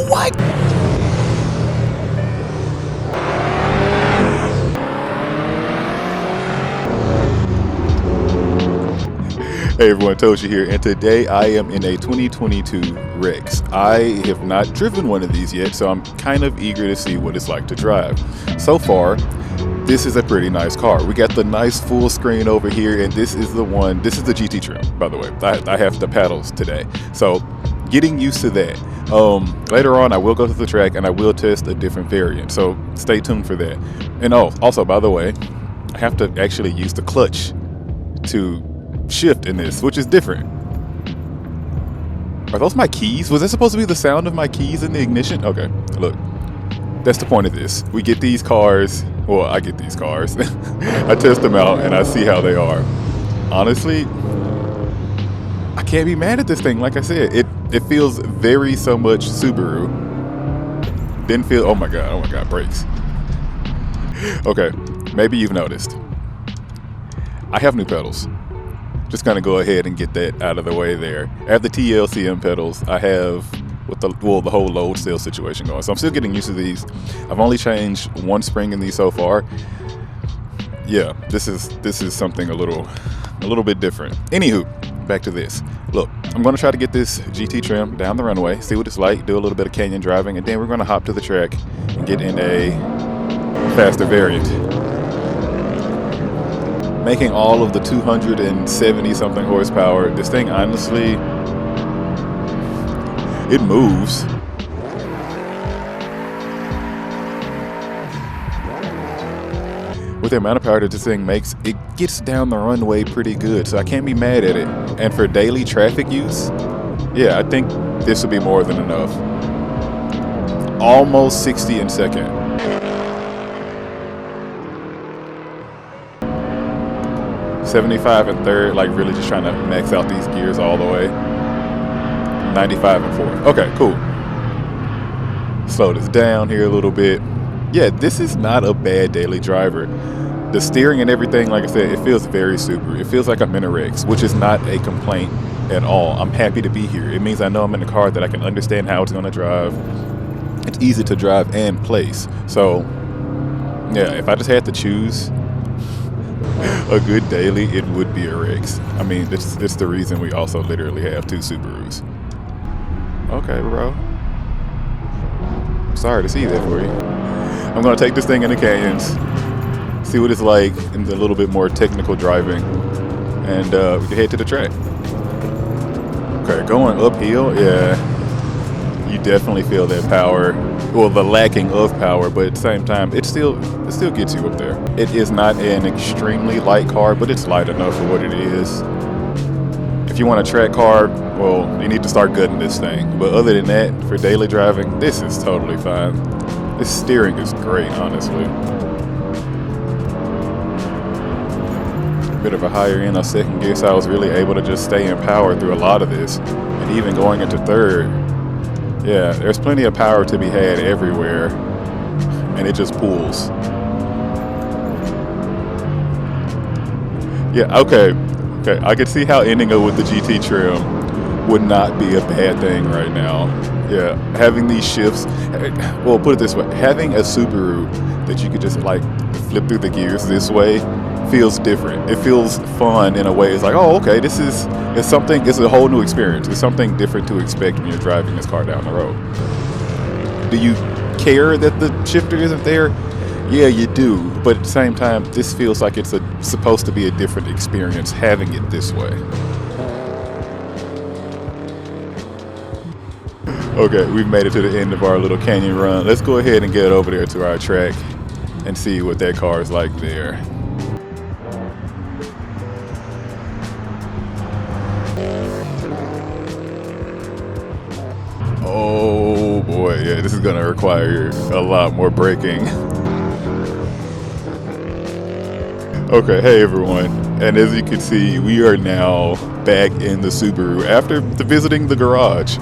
What? Hey everyone, Toshii here, and today I am in a 2022 WRX. I have not driven one of these yet, so I'm kind of eager to see what it's like to drive. So far, this is a pretty nice car. We got the nice full screen over here, and this is the GT trim, by the way. I have the paddles today, so getting used to that. Later on, I will go to the track and I will test a different variant, so stay tuned for that. And also, by the way, I have to actually use the clutch to shift in this, which is different. Are those my keys? Was that supposed to be the sound of my keys in the ignition? Okay, look, that's the point of this. We get these cars, well, I get these cars. I test them out and I see how they are. Honestly, I can't be mad at this thing. Like I said, it feels very so much Subaru. Didn't feel, oh my god, brakes. Okay, maybe you've noticed. I have new pedals. Just gonna go ahead and get that out of the way there. I have the TLCM pedals. I have with the whole load still situation going. So I'm still getting used to these. I've only changed one spring in these so far. Yeah, this is something a little bit different. Anywho, back to this. Look, I'm gonna try to get this GT trim down the runway, see what it's like, do a little bit of canyon driving, and then we're gonna hop to the track and get in a faster variant. Making all of the 270 something horsepower, this thing honestly, it moves. With the amount of power that this thing makes, it gets down the runway pretty good, so I can't be mad at it. And for daily traffic use, yeah, I think this would be more than enough. Almost 60 in second. 75 and third, like really just trying to max out these gears all the way. 95 and fourth. Okay, cool. Slow this down here a little bit. Yeah, this is not a bad daily driver. The steering and everything, like I said, it feels very Subaru. It feels like I'm in a WRX, which is not a complaint at all. I'm happy to be here. It means I know I'm in a car that I can understand how it's gonna drive. It's easy to drive and place. So yeah, if I just had to choose a good daily, it would be a WRX. I mean, it's the reason we also literally have two Subarus. Okay, bro. Sorry to see that for you. I'm gonna take this thing in the canyons, see what it's like in the little bit more technical driving, and we can head to the track. Okay, going uphill, yeah, you definitely feel that power. Well, the lacking of power, but at the same time, it still gets you up there. It is not an extremely light car, but it's light enough for what it is. If you want a track car, well, you need to start gutting this thing. But other than that, for daily driving, this is totally fine. This steering is great, honestly. Bit of a higher end of second gear, so I was really able to just stay in power through a lot of this. And even going into third, yeah, there's plenty of power to be had everywhere, and it just pulls. Yeah, okay, I could see how ending up with the GT trim would not be a bad thing right now. Yeah, having these shifts, well, put it this way, having a Subaru that you could just like flip through the gears this way feels different. It feels fun in a way. It's like, oh, okay, it's a whole new experience. It's something different to expect when you're driving this car down the road. Do you care that the shifter isn't there? Yeah, you do. But at the same time, this feels like it's supposed to be a different experience having it this way. Okay, we've made it to the end of our little canyon run. Let's go ahead and get over there to our track and see what that car is like there. Oh boy, yeah, this is gonna require a lot more braking. Okay, hey everyone, and as you can see, we are now back in the Subaru after visiting the garage.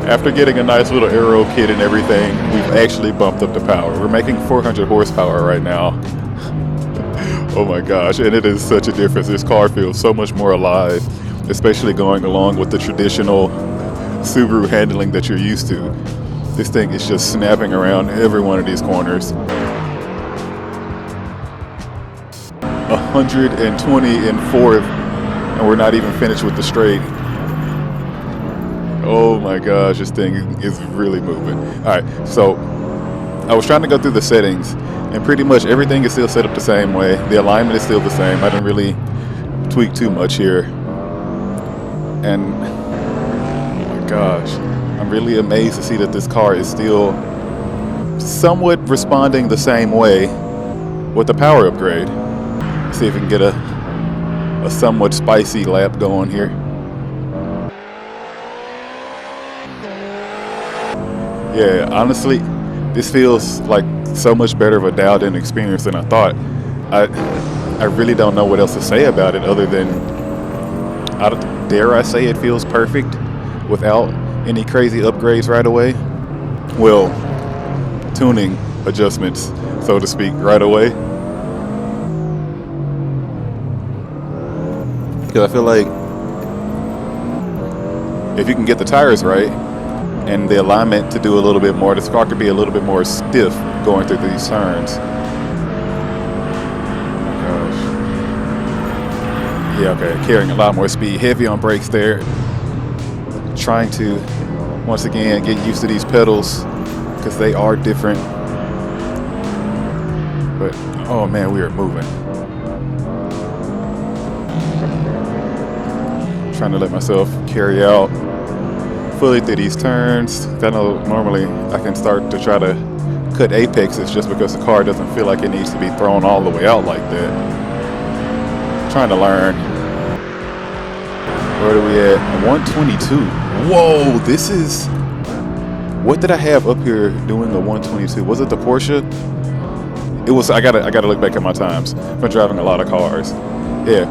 After getting a nice little aero kit and everything, we've actually bumped up the power. We're making 400 horsepower right now. Oh my gosh, and it is such a difference. This car feels so much more alive, especially going along with the traditional Subaru handling that you're used to. This thing is just snapping around every one of these corners. 120 in fourth, and we're not even finished with the straight. Oh my gosh, this thing is really moving. All right, so I was trying to go through the settings, and pretty much everything is still set up the same way. The alignment is still the same. I didn't really tweak too much here. And oh my gosh, I'm really amazed to see that this car is still somewhat responding the same way with the power upgrade. Let's see if we can get a somewhat spicy lap going here. Yeah, honestly, this feels like so much better of a dialed-in experience than I thought. I really don't know what else to say about it other than, dare I say, it feels perfect without any crazy upgrades right away. Well, tuning adjustments, so to speak, right away. Because I feel like if you can get the tires right and the alignment to do a little bit more, this car could be a little bit more stiff going through these turns. Gosh. Yeah, okay, carrying a lot more speed, heavy on brakes there. Trying to, once again, get used to these pedals because they are different. But, oh man, we are moving. Trying to let myself carry out fully through these turns. I know normally I can start to try to cut apexes just because the car doesn't feel like it needs to be thrown all the way out like that. Trying to learn. Where are we at? 122. Whoa, this is... What did I have up here doing a 122? Was it the Porsche? It was. I gotta look back at my times. I've been driving a lot of cars. Yeah.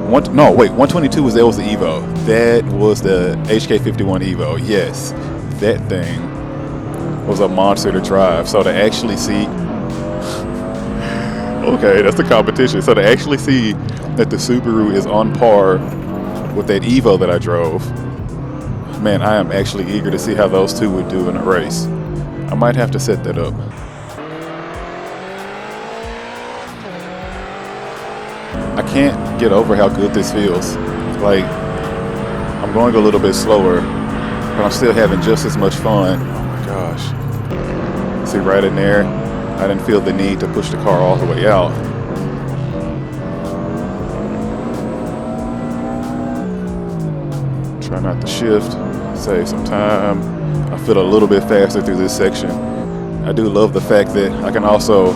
122 was the Evo. That was the HK51 Evo. Yes, that thing was a monster to drive. So to actually see, okay, that's the competition. So to actually see that the Subaru is on par with that Evo that I drove, man, I am actually eager to see how those two would do in a race. I might have to set that up. I can't get over how good this feels. Like, I'm going a little bit slower, but I'm still having just as much fun. Oh my gosh. See, right in there, I didn't feel the need to push the car all the way out. Try not to shift, save some time. I feel a little bit faster through this section. I do love the fact that I can also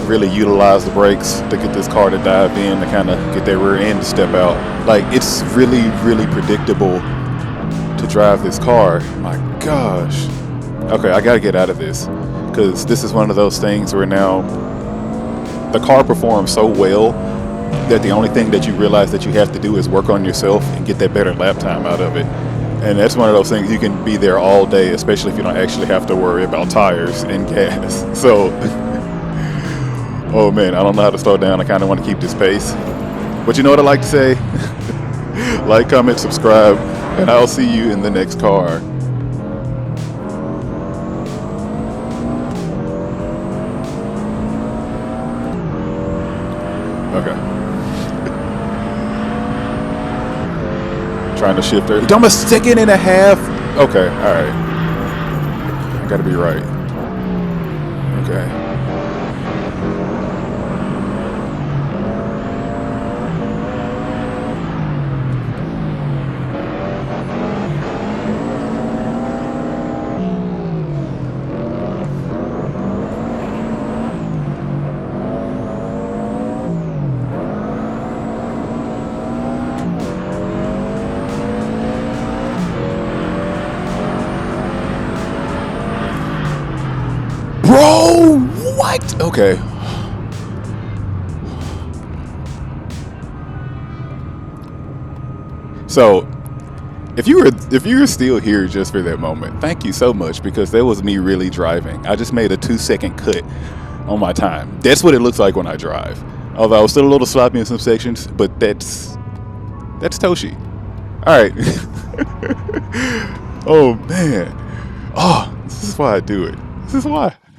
really utilize the brakes to get this car to dive in, to kind of get that rear end to step out. Like, it's really, really predictable to drive this car. My gosh. Okay, I gotta get out of this, because this is one of those things where now the car performs so well that the only thing that you realize that you have to do is work on yourself and get that better lap time out of it. And that's one of those things you can be there all day, especially if you don't actually have to worry about tires and gas. So oh man, I don't know how to slow down. I kind of want to keep this pace. But you know what I like to say? Like, comment, subscribe, and I'll see you in the next car. Okay. Trying to shift there. I'm a second and a half. Okay, alright. I gotta be right. Okay. Bro, what? Okay. So, if you were still here just for that moment, thank you so much, because that was me really driving. I just made a 2-second cut on my time. That's what it looks like when I drive. Although I was still a little sloppy in some sections, but that's Toshii. All right. Oh man. Oh, this is why I do it. This is why.